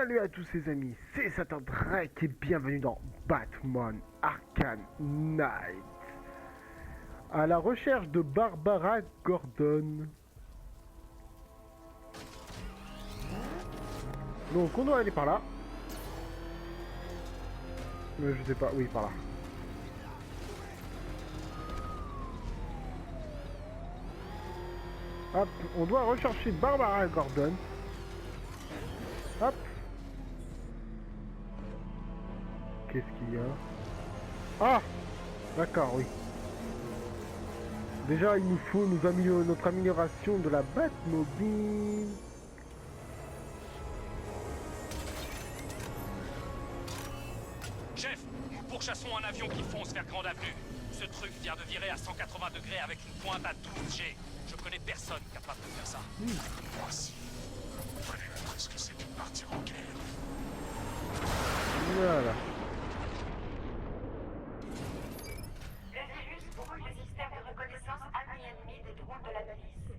Salut à tous les amis, c'est Satan Drake et bienvenue dans Batman Arkham Knight. À la recherche de Barbara Gordon. Donc on doit aller par là. Mais je sais pas, oui par là. Hop, on doit rechercher Barbara Gordon. Hop. Qu'est-ce qu'il y a? Ah! D'accord, oui. Déjà, il nous faut notre amélioration de la Batmobile. Chef, nous pourchassons un avion qui fonce vers Grande Avenue. Ce truc vient de virer à 180 degrés avec une pointe à 12 G. Je connais personne capable de faire ça. Moi aussi. Fallait presque c'est de partir en guerre. Voilà. Le virus brouille le système de reconnaissance ami-ennemi des drones de la police.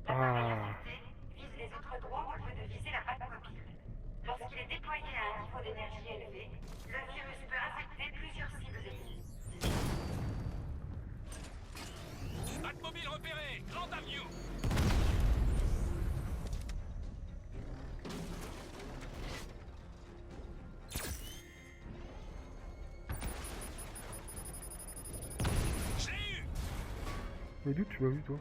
Ah. L'appareil affecté vise les autres drones au lieu de viser la Batmobile. Lorsqu'il est déployé à un niveau d'énergie élevé, le virus peut infecter plusieurs cibles ennemies. Batmobile repérée, Grande Avenue. Je l'ai eu. Mais d'où tu m'as vu toi?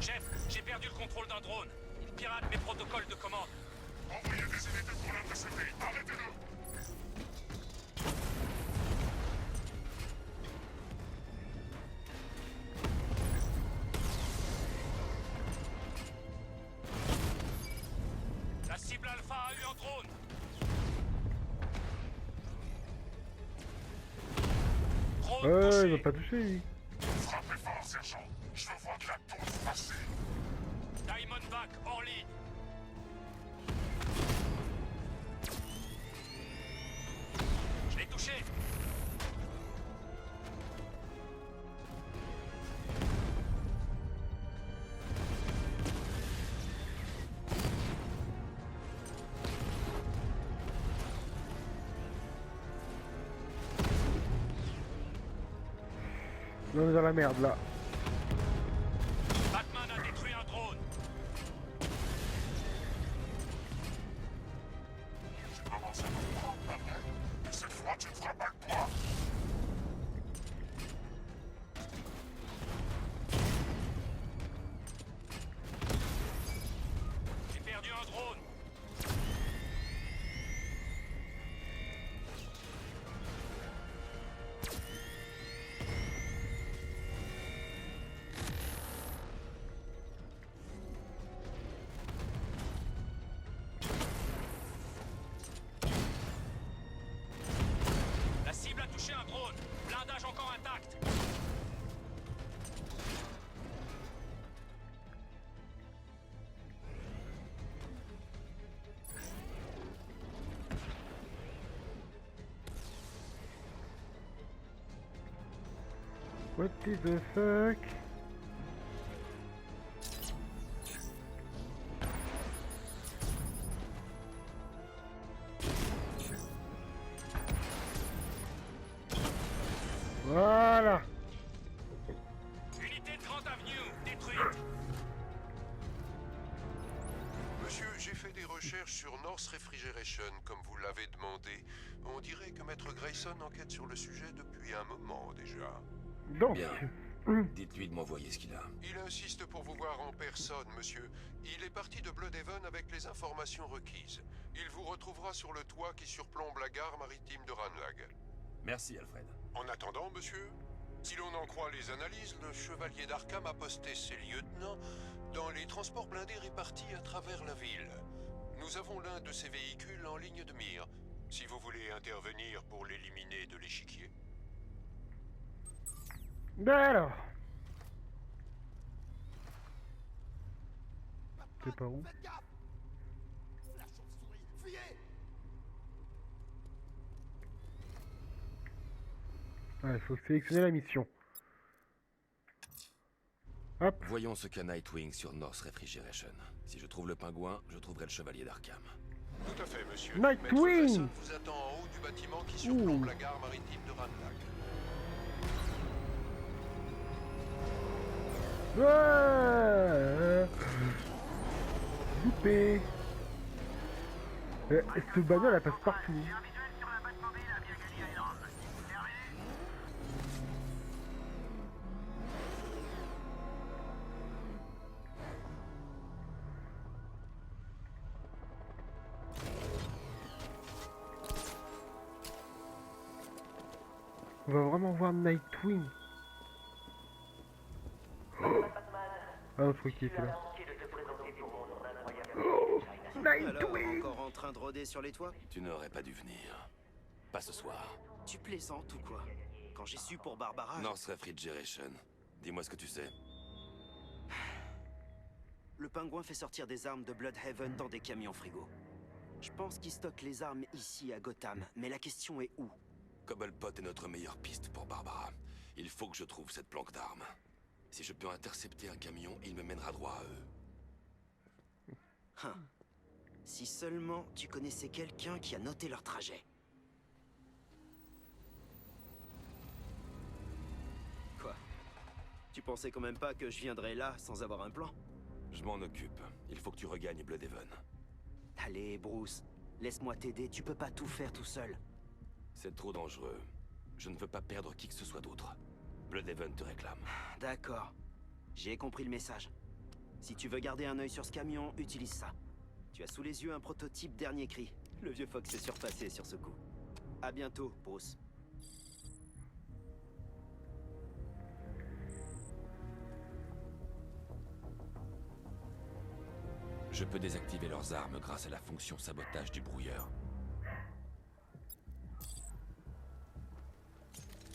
Chef, j'ai perdu le contrôle d'un drone. Il pirate mes protocoles de commande. Envoyez des unités pour l'intercepter. Arrêtez-le. La cible Alpha a eu un drone. Drone Il touché. va pas toucher lui. Frappez fort, sergent. Je veux voir de la tôle passer. Diamondback hors ligne. Je l'ai touché. On est dans la merde là. Batman a détruit un drone. Je commence à comprendre, pas vrai. Mais cette fois, tu ne feras pas le poids. J'ai perdu un drone. La cible a touché un drone. Blindage encore intact. What is the fuck? Voilà. Unité de Grande Avenue détruite. Monsieur, j'ai fait des recherches sur North Refrigeration, comme vous l'avez demandé. On dirait que Maître Grayson enquête sur le sujet depuis un moment déjà. Donc. Bien. Dites-lui de m'envoyer ce qu'il a. Il insiste pour vous voir en personne, monsieur. Il est parti de Bloodhaven avec les informations requises. Il vous retrouvera sur le toit qui surplombe la gare maritime de Ranlag. Merci, Alfred. En attendant, monsieur, si l'on en croit les analyses, le chevalier d'Arkham a posté ses lieutenants dans les transports blindés répartis à travers la ville. Nous avons l'un de ces véhicules en ligne de mire, si vous voulez intervenir pour l'éliminer de l'échiquier. Alors. C'est par où? Faites gaffe! La chauve-souris! Fuyez! Ah, il faut sélectionner la mission. Hop. Voyons ce qu'a Nightwing sur North Refrigeration. Si je trouve le pingouin, je trouverai le chevalier d'Arkham. Tout à fait, monsieur. Nightwing! Maître Fasson vous attend en haut du bâtiment qui surplombe la gare maritime de Ramlac. Ouais. Loupé. Cette bagnole elle passe partout. On va vraiment voir Nightwing. Ah, je crois qu'il était là. Alors, encore en train de rôder sur les toits? Tu n'aurais pas dû venir. Pas ce soir. Tu plaisantes ou quoi? Quand j'ai su pour Barbara... North Refrigeration. Dis-moi ce que tu sais. Le pingouin fait sortir des armes de Bloodhaven dans des camions frigo. Je pense qu'il stocke les armes ici à Gotham, mais la question est où? Cobblepot est notre meilleure piste pour Barbara. Il faut que je trouve cette planque d'armes. Si je peux intercepter un camion, il me mènera droit à eux. Si seulement tu connaissais quelqu'un qui a noté leur trajet. Quoi? Tu pensais quand même pas que je viendrais là sans avoir un plan? Je m'en occupe. Il faut que tu regagnes Bloodhaven. Allez, Bruce, laisse-moi t'aider, tu peux pas tout faire tout seul. C'est trop dangereux. Je ne veux pas perdre qui que ce soit d'autre. Bloodhaven te réclame. D'accord. J'ai compris le message. Si tu veux garder un œil sur ce camion, utilise ça. Tu as sous les yeux un prototype dernier cri. Le vieux Fox s'est surpassé sur ce coup. À bientôt, Bruce. Je peux désactiver leurs armes grâce à la fonction sabotage du brouilleur.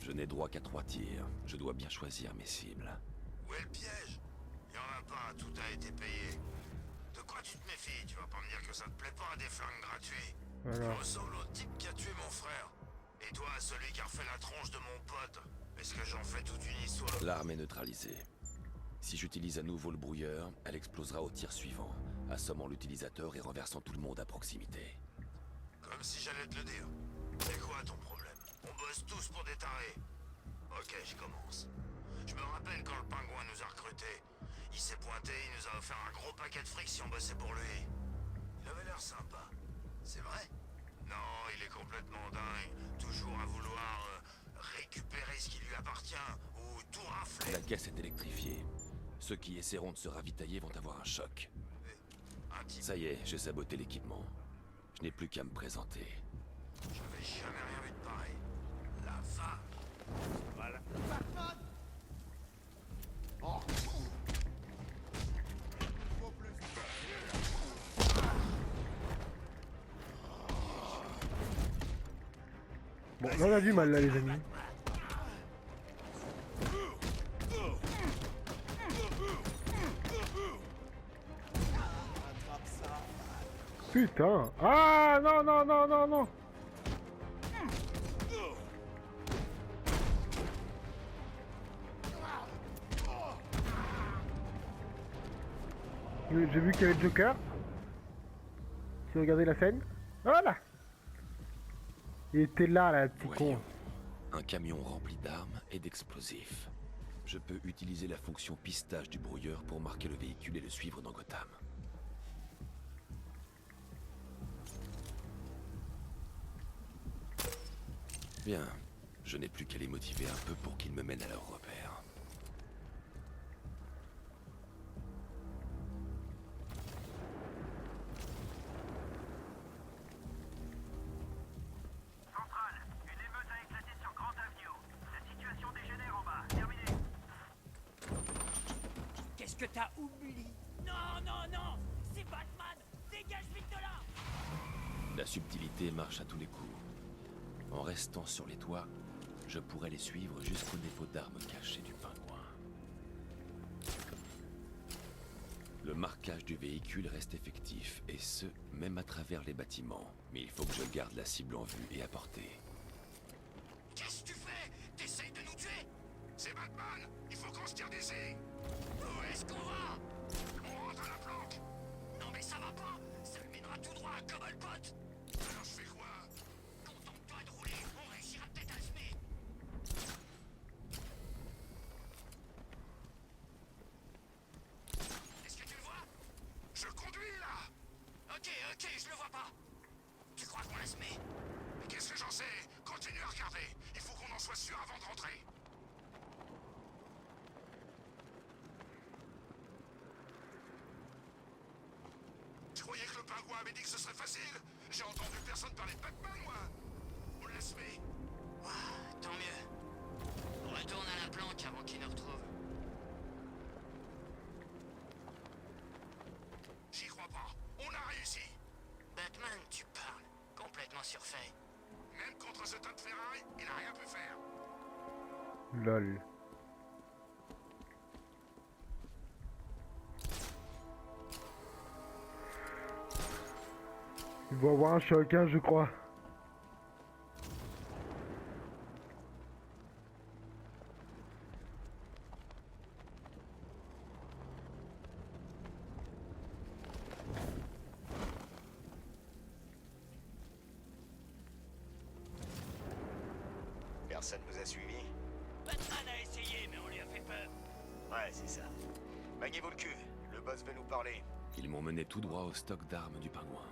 Je n'ai droit qu'à 3 tirs. Je dois bien choisir mes cibles. Où est le piège? Y en a pas, tout a été payé. De quoi tu te méfies? Tu vas pas me dire que ça te plaît pas des flingues gratuits? Voilà. Je ressemble au type qui a tué mon frère. Et toi, celui qui a refait la tronche de mon pote. Est-ce que j'en fais toute une histoire? L'arme est neutralisée. Si j'utilise à nouveau le brouilleur, elle explosera au tir suivant, assommant l'utilisateur et renversant tout le monde à proximité. Comme si j'allais te le dire. C'est quoi ton problème? On bosse tous pour des tarés. Ok, je commence. Je me rappelle quand le pingouin nous a recrutés. Il s'est pointé, il nous a offert un gros paquet de fric si on bossait pour lui. Il avait l'air sympa. C'est vrai? Non, il est complètement dingue. Toujours à vouloir récupérer ce qui lui appartient ou tout rafler. La caisse est électrifiée. Ceux qui essaieront de se ravitailler vont avoir un choc. Un type, Ça y est, j'ai saboté l'équipement. Je n'ai plus qu'à me présenter. j'avais jamais rien vu de pareil. La va. Voilà. Batman! Oh! Faut plus. Bon, là on a du mal là les amis. Attrape ça. Putain. Ah non non non non non. J'ai vu qu'il y avait le Joker. Si vous regardez la scène. Voilà. Il était là, petit con. Voyons. Un camion rempli d'armes et d'explosifs. Je peux utiliser la fonction pistage du brouilleur pour marquer le véhicule et le suivre dans Gotham. Bien. Je n'ai plus qu'à les motiver un peu pour qu'ils me mènent à leur repère. Centrale, une émeute a éclaté sur Grand Avenue. La situation dégénère en bas. Terminé. Qu'est-ce que t'as oublié? Non, non, non! C'est Batman! Dégage vite de là! La subtilité marche à tous les coups. En restant sur les toits, je pourrais les suivre jusqu'au dépôt d'armes cachées du pingouin. Le marquage du véhicule reste effectif, et ce, même à travers les bâtiments. Mais il faut que je garde la cible en vue et à portée. Qu'est-ce que tu fais? T'essayes de nous tuer? C'est Batman. Il faut qu'on se tire d'ici. est-ce qu'on va? On rentre à la planque. Non mais ça va pas. Ça me mènera tout droit à Cobblepot. Alors je fais quoi? Contente-toi de rouler. On réussira peut-être à se mettre. Est-ce que tu le vois? Je conduis là. Ok, je le vois pas. Tu crois qu'on la se met? Mais qu'est-ce que j'en sais? Continue à regarder. Il faut qu'on en soit sûr avant de rentrer. Je croyais que le pingouin avait dit que ce serait facile. J'ai entendu personne parler de Batman, moi. On la se met. Ouah, tant mieux. On retourne à la planque avant qu'il nous retrouve. J'y crois pas. On a réussi. Batman, tu parles. Complètement surfait. Même contre ce tas de ferraille, il a rien pu faire. Lol. Il va avoir un choc, hein, je crois. Personne vous a suivi? Batman a essayé, mais on lui a fait peur. Ouais, c'est ça. Bagnez-vous le cul. Le boss veut nous parler. Ils m'ont mené tout droit au stock d'armes du pingouin.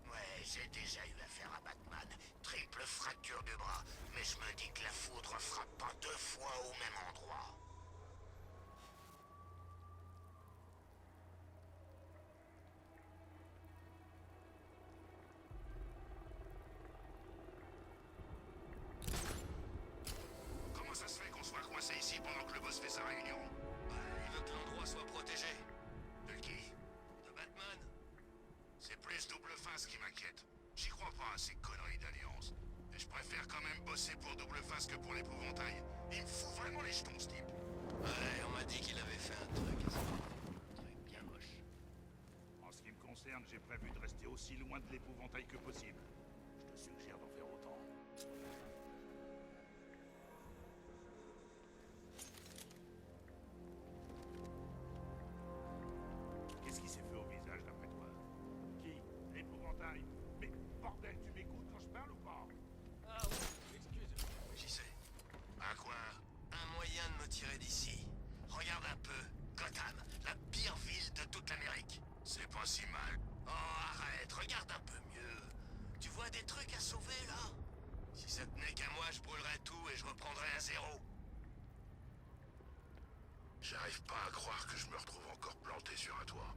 Ouais, j'ai déjà eu affaire à Batman. Triple fracture du bras. Mais je me dis que la foudre frappe pas deux fois au même endroit. Comment ça se fait qu'on soit coincé ici pendant que le boss fait sa réunion? Il veut que l'endroit soit protégé. De qui? De Batman? C'est plus Double Face qui m'inquiète. J'y crois pas à ces conneries d'alliance. Et je préfère quand même bosser pour Double Face que pour l'épouvantail. Il me fout vraiment les jetons, ce type. Ouais, on m'a dit qu'il avait fait un truc. Un truc bien moche. En ce qui me concerne, j'ai prévu de rester aussi loin de l'épouvantail que possible. Je te suggère d'en faire autant. Qu'est-ce qui s'est fait au visage d'après toi? Qui? L'épouvantail? Mais bordel, tu m'écoutes quand je parle ou pas? Ah oui, excuse. J'y sais. À quoi? Un moyen de me tirer d'ici. Regarde un peu. Gotham, la pire ville de toute l'Amérique. C'est pas si mal. Oh, arrête, regarde un peu mieux. Tu vois des trucs à sauver, là? Si ça tenait qu'à moi, je brûlerais tout et je reprendrais à zéro. J'arrive pas à croire que je me retrouve encore planté sur un toit.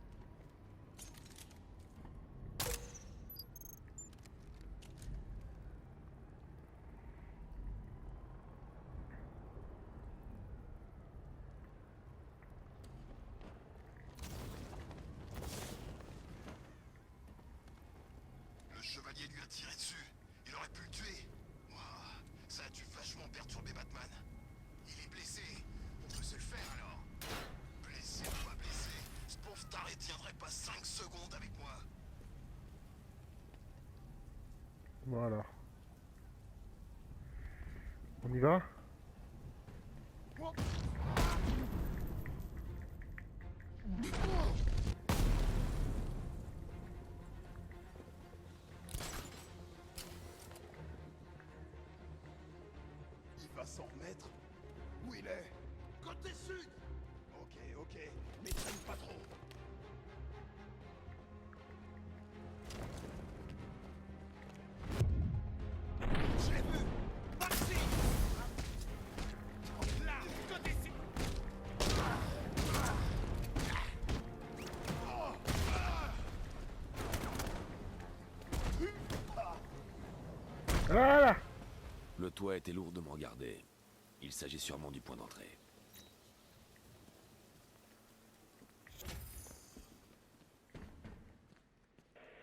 Le chevalier lui a tiré dessus. Il aurait pu le tuer. Ouah, ça a dû vachement perturber Batman. Il est blessé. On peut se le faire alors. Blessé ou pas blessé, ce pauvre taré tiendrait pas 5 secondes avec moi. Voilà. On y va? Il va s'en remettre? Où il est? Côté sud! Ok, mais traîne pas trop. Je l'ai vu! Par ici! Là! Côté sud! Voilà! Le toit était lourdement gardé. Il s'agit sûrement du point d'entrée.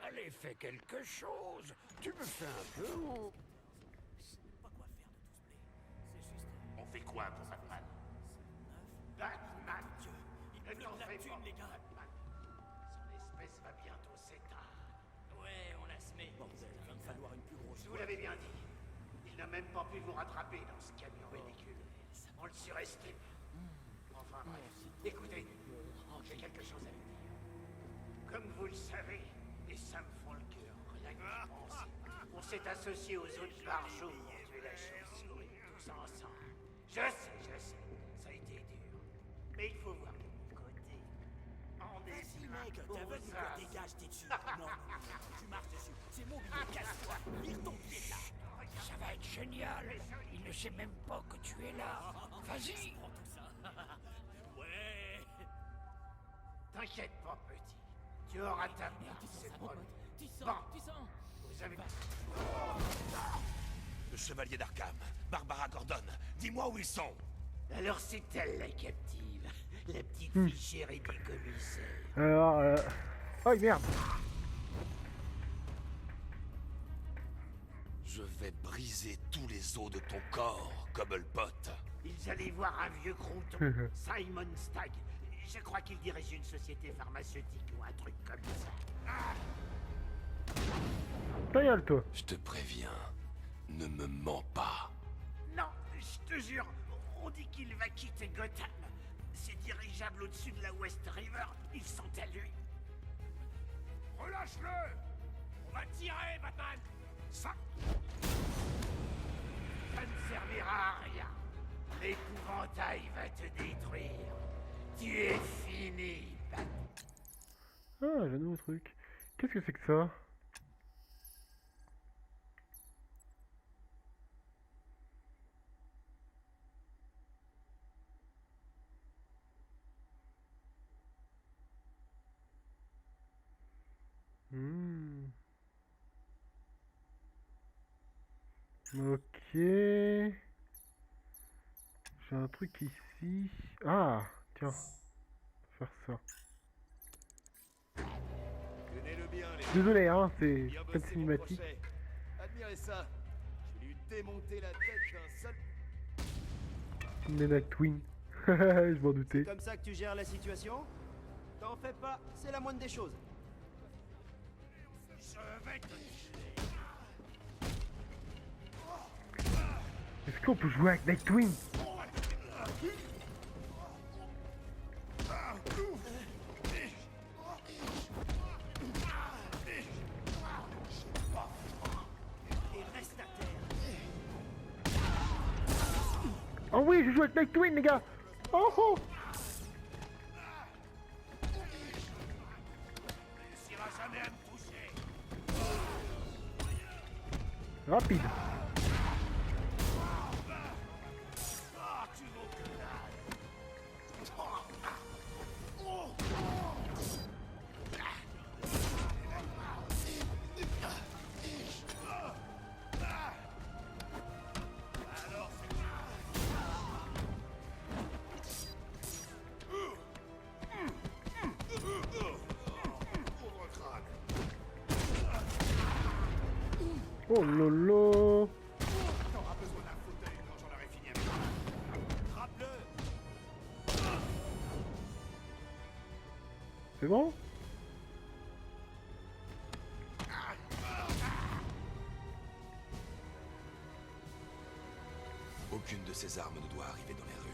Allez, fais quelque chose! Tu me fais un peu ou... Pas quoi faire de tout ce blé. C'est juste. On fait quoi pour Batman? Batman! Dieu, il me pleure de la thune, les gars. Son espèce va bientôt s'éteindre. Ouais, on la Bordel, va me falloir une plus grosse. Je vous l'avais bien dit. Il n'a même pas pu vous rattraper dans ce camion ridicule. On le surestime. Enfin bref. Écoutez, j'ai quelque chose à vous dire. Comme vous le savez, et ça me fend le cœur, rien que d'y penser, on s'est associé aux autres barjots pour tuer la chauve-souris, tous ensemble. Je sais, ça a été dur. Mais il faut voir de mon côté. On est Vas-y, mec, t'as vu quoi? Dégage, t'es dessus. Non, tu marches dessus. C'est mon billet, casse-toi. Vire ton pied de là. Ça va être génial. Il ne sait même pas que tu es là. Vas-y. Prends tout ça. Ouais. T'inquiète pas, petit. Tu auras ta part, c'est promis. Tu sens, Bon, tu sens. vous avez... Le chevalier d'Arkham, Barbara Gordon, dis-moi où ils sont. Alors c'est elle la captive. La petite fille chérie du commissaire. Alors, oh merde. Je vais briser tous les os de ton corps, Cobblepot. Ils allaient voir un vieux crouton, Simon Stagg. Je crois qu'il dirige une société pharmaceutique ou un truc comme ça. Ta gueule, toi. Je te préviens, ne me mens pas. Non, je te jure, on dit qu'il va quitter Gotham. Ces dirigeables au-dessus de la West River, ils sont à lui. Relâche-le! On va tirer, Batman! Ça ne servira à rien. L'épouvantail va te détruire. Tu es fini, Batman. Ah, j'ai un nouveau truc. Qu'est-ce que c'est que ça? Ok. J'ai un truc ici. Ah, tiens. Faire ça. Tenez-le bien, les Désolé, hein, c'est bien pas de bossé, mon cinématique. crochet. Admirez ça. Je vais lui démonter la tête d'un seul... Nena Twin. Je m'en doutais. Comme ça que tu gères la situation? T'en fais pas, c'est la moindre des choses. Je vais te... Est-ce qu'on peut jouer avec Nightwing? Et reste à terre. Oh oui, je joue avec Nightwing, les gars. Oh oh. réussiras jamais à me toucher. Rapide. Ah, tu vaux que dalle. Alors, Pauvre crâne. Oh lolo. T'auras besoin d'un fauteuil quand j'en aurai fini avec toi. frappe-le. C'est bon? Aucune de ces armes ne doit arriver dans les rues.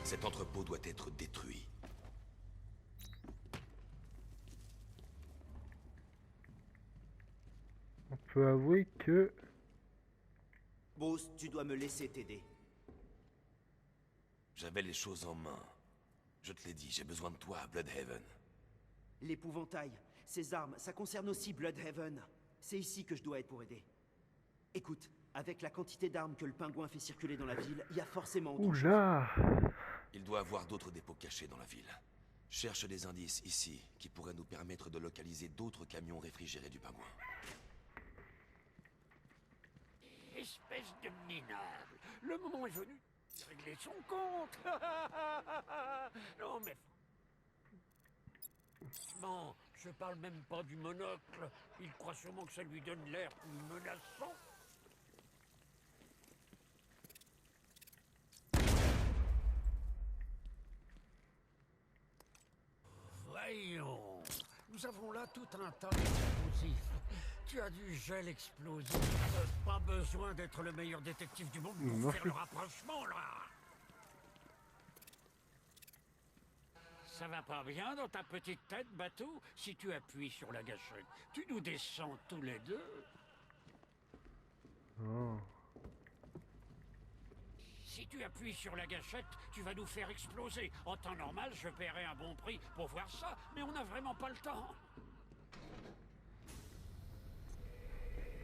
Cet entrepôt doit être détruit. On peut avouer que... Bruce, tu dois me laisser t'aider. J'avais les choses en main. Je te l'ai dit, j'ai besoin de toi à Bloodhaven. L'épouvantail, ces armes, ça concerne aussi Bloodhaven. C'est ici que je dois être pour aider. Écoute, avec la quantité d'armes que le pingouin fait circuler dans la ville, il y a forcément autre chose. Oula. Il doit avoir d'autres dépôts cachés dans la ville. Cherche des indices ici qui pourraient nous permettre de localiser d'autres camions réfrigérés du pingouin. Espèce de minable. Le moment est venu de régler son compte. Non mais... Bon, je parle même pas du monocle. Il croit sûrement que ça lui donne l'air plus menaçant. Voyons. Nous avons là tout un tas d'explosifs. Tu as du gel explosif. Pas besoin d'être le meilleur détective du monde pour Merci. faire le rapprochement, là. Ça va pas bien dans ta petite tête, Bateau? Si tu appuies sur la gâchette, tu nous descends tous les deux. Oh. Si tu appuies sur la gâchette, tu vas nous faire exploser. En temps normal, je paierai un bon prix pour voir ça, mais on n'a vraiment pas le temps.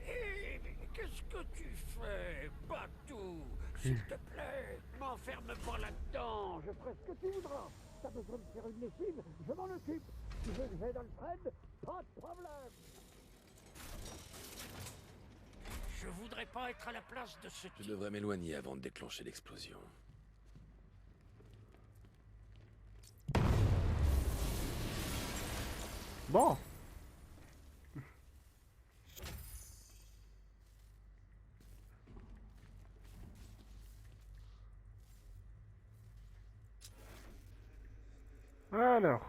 Hé, mais qu'est-ce que tu fais, Batou? S'il te plaît, m'enferme pas là-dedans. Je ferai ce que tu voudras. T'as besoin de faire une lessive, je m'en occupe. Tu veux que j'aide Alfred? Pas de problème. Je voudrais pas être à la place de ce Je type. devrais m'éloigner avant de déclencher l'explosion. Bon. Alors.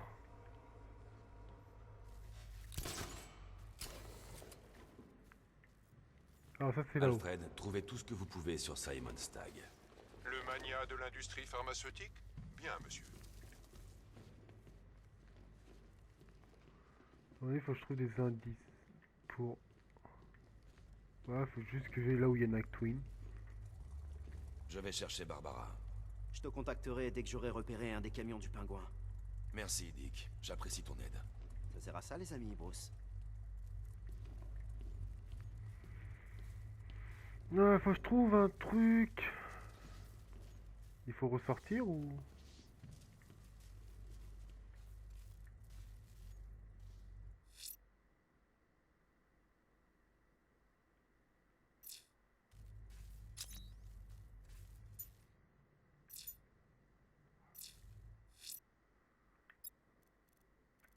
Alors ça c'est là-haut. Alfred, trouvez tout ce que vous pouvez sur Simon Stagg. Le mania de l'industrie pharmaceutique? Bien, monsieur. Oui, il faut que je trouve des indices pour... Ouais, faut juste que j'aille là où il y a Nightwing. Je vais chercher Barbara. Je te contacterai dès que j'aurai repéré un des camions du pingouin. Merci, Dick. J'apprécie ton aide. Ça sert à ça, les amis, Bruce. Non, faut que je trouve un truc. Il faut ressortir ou...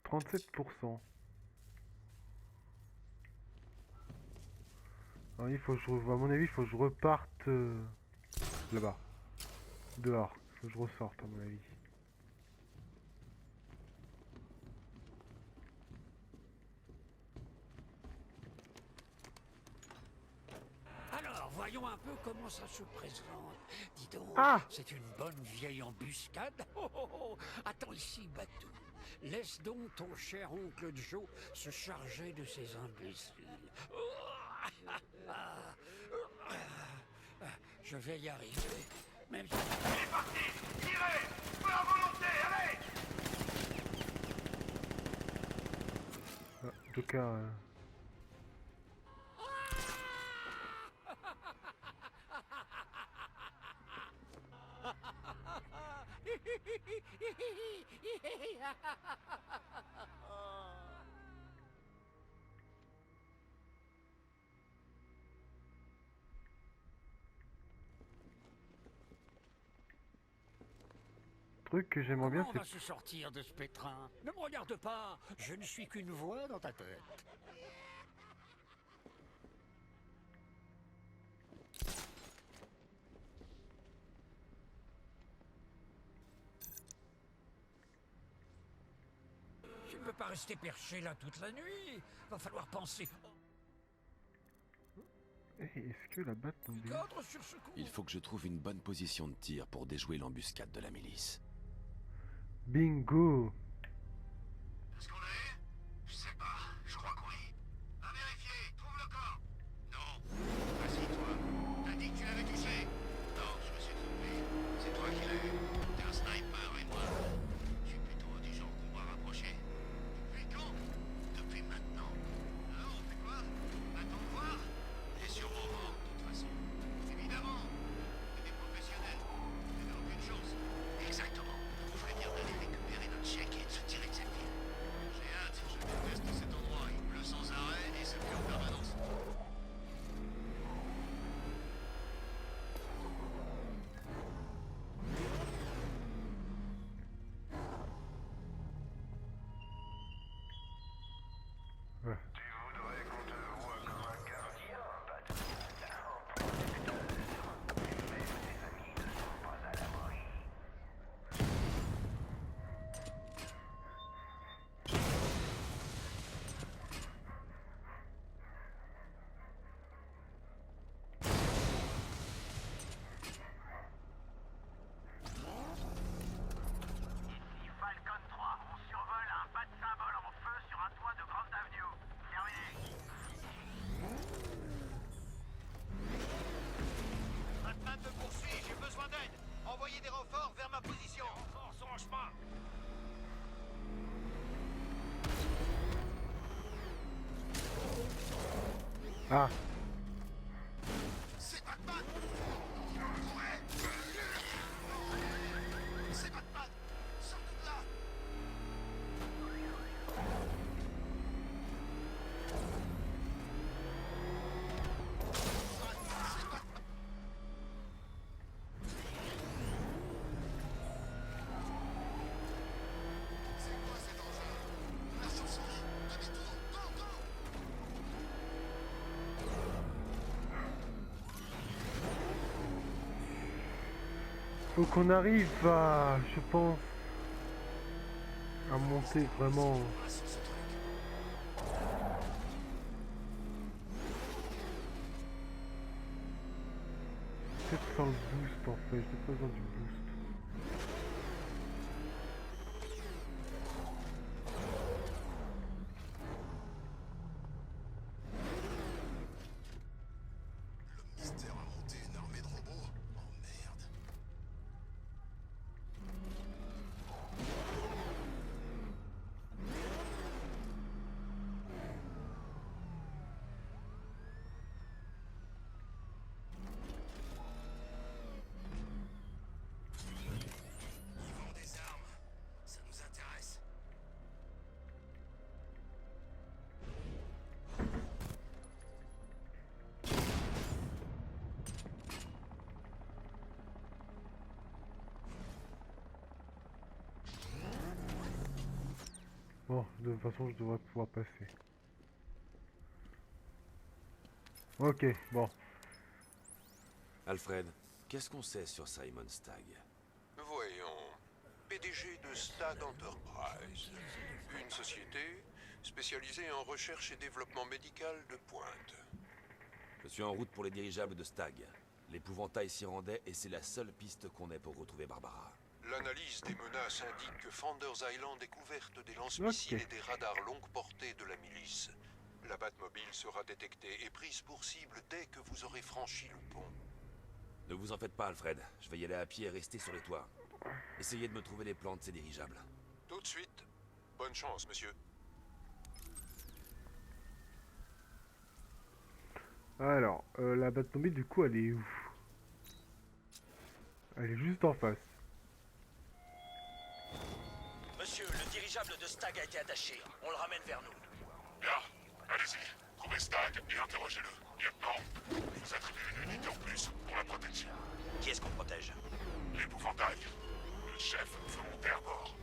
« 37%. Alors, il faut que je... À mon avis, il faut que je reparte... là-bas. Dehors. Il faut que je ressorte, à mon avis. Alors, voyons un peu comment ça se présente. Dis donc, Ah! c'est une bonne vieille embuscade. Oh, oh, oh. Attends ici, Batou. Laisse donc ton cher oncle Joe se charger de ces imbéciles. Oh, je vais y arriver. Même si... Il est parti! Tirez! Feu à volonté, allez! Ah, en tout cas... truc que j'aimerais bien, Comment on c'est... va se sortir de ce pétrin? Ne me regarde pas, je ne suis qu'une voix dans ta tête. Je ne peux pas rester perché là toute la nuit. Va falloir penser. Est-ce que la batte tombée... Cadre sur ce coup. Il faut que je trouve une bonne position de tir pour déjouer l'embuscade de la milice. Bingo! Est-ce qu'on est? Je sais pas, je crois que oui. À vérifier, trouve le corps. Non. Vas-y, toi. T'as dit que tu l'avais touché. Non, je me suis trompé. C'est toi qui l'as eu. T'es un sniper et moi, je suis plutôt du genre combat rapproché. Depuis quand? Depuis maintenant. Alors, on fait quoi? Attends de voir? T'es sûrement mort, de toute façon. Évidemment. T'es des professionnels. T'avais aucune chance. Exactement. On ferait bien d'aller récupérer notre chèque et Ah. C'est Batman! Ouais! C'est Batman! Sors de là! C'est quoi cet engin? La chauve-souris! Un détour! Go, go! Faut qu'on arrive à, je pense, à monter vraiment. Peut-être sans le boost en fait, j'ai pas besoin du boost. Le mystère a monté une armée de robots? Oh merde. Ils vendent des armes. Ça nous intéresse. Bon, de toute façon, je devrais pouvoir passer. Ok, bon. Alfred, qu'est-ce qu'on sait sur Simon Stagg? Voyons. PDG de Stagg Enterprise. Une société spécialisée en recherche et développement médical de pointe. Je suis en route pour les dirigeables de Stagg. L'épouvantail s'y rendait et c'est la seule piste qu'on ait pour retrouver Barbara. L'analyse des menaces indique que Founders Island est couverte des lance-missiles et des radars longue portée de la milice. La Batmobile sera détectée et prise pour cible dès que vous aurez franchi le pont. Ne vous en faites pas, Alfred. Je vais y aller à pied et rester sur les toits. Essayez de me trouver les plans de ces dirigeables. Tout de suite. Bonne chance, monsieur. Alors, la Batmobile, du coup, elle est où? Elle est juste en face. Monsieur, le dirigeable de Stagg a été attaché. On le ramène vers nous. Bien, allez-y. Trouvez Stagg et interrogez-le. Lieutenant, vous attribuez une unité en plus pour la protection. Qui est-ce qu'on protège? L'épouvantail. Le chef veut monter à bord.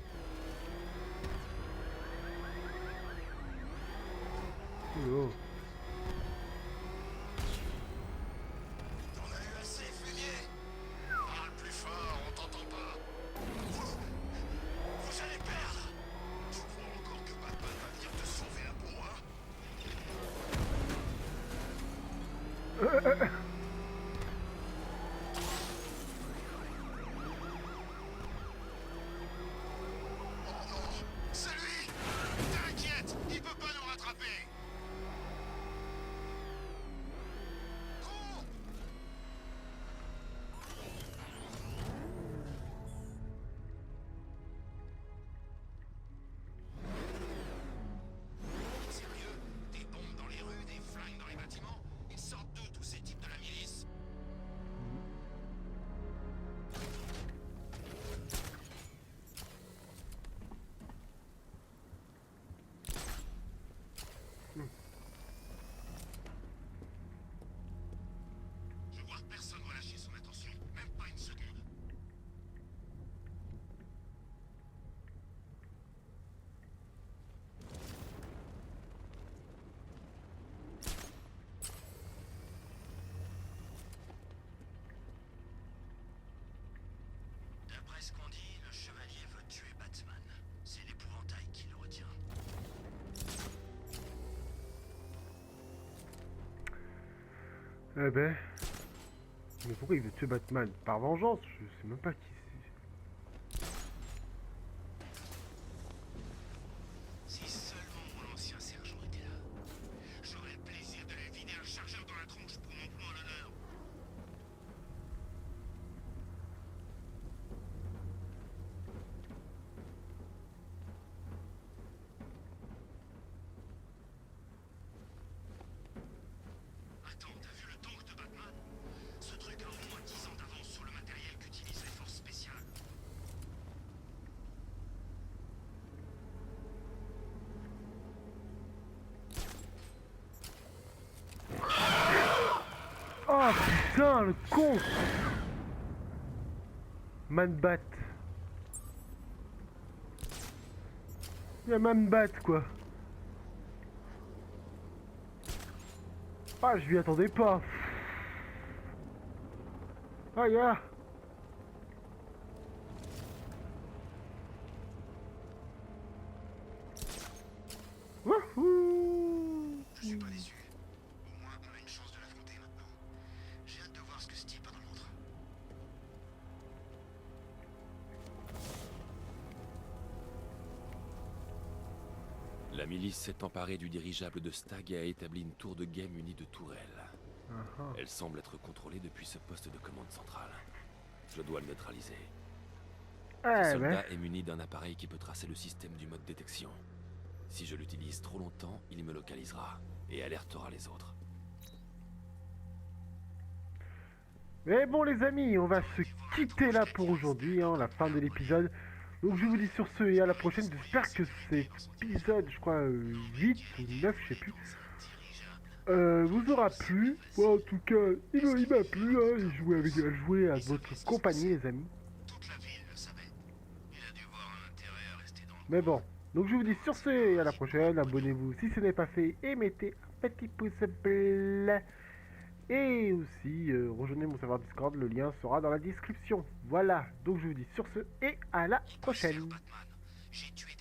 Oh. T'en as eu assez, fumier? Parle plus fort, on t'entend pas. Vous allez perdre. Tu crois encore que Batman va venir te sauver un pour un? Oh non, c'est lui! T'inquiète, il peut pas nous rattraper. Cours! Sérieux? Des bombes dans les rues, des flingues dans les bâtiments? Ils sortent d'où tous ces types de la milice? Je vois personne relâcher son attention, même pas une seconde. D'après ce qu'on dit, le chevalier veut tuer Batman. C'est l'épouvantail qui le retient. Eh ben... Mais pourquoi il veut tuer Batman? Par vengeance? Je sais même pas qui c'est. Si seulement mon ancien sergent était là, j'aurais le plaisir de lui vider un chargeur dans la tronche pour mon point à l'honneur. Ah putain, le con. Man-bat. Y'a Man-bat quoi. Ah, je m'y attendais pas. Ah, ya. Wouhou. Je suis pas déçu. Au moins, on a une chance de l'affronter maintenant. J'ai hâte de voir ce que Steve va nous montrer. La milice s'est emparée du dirigeable de Stag et a établi une tour de guet munie de tourelles. Elle semble être contrôlée depuis ce poste de commande centrale. Je dois le neutraliser. Ce soldat est muni d'un appareil qui peut tracer le système du mode détection. Si je l'utilise trop longtemps, il me localisera et alertera les autres. Mais bon les amis, on va se quitter là pour aujourd'hui, hein, la fin de l'épisode. Donc je vous dis sur ce et à la prochaine. J'espère que cet épisode, je crois 8 ou 9, je sais plus, vous aura plu. Bon, en tout cas, il m'a plu, hein, jouer à votre compagnie les amis. Toute la ville le savait. Il a dû voir un intérêt à rester dans le... Mais bon, donc je vous dis sur ce et à la prochaine. Abonnez-vous si ce n'est pas fait et mettez un petit pouce bleu. Et aussi, rejoignez mon serveur Discord, le lien sera dans la description. Voilà, donc je vous dis sur ce et à la prochaine. J'ai tué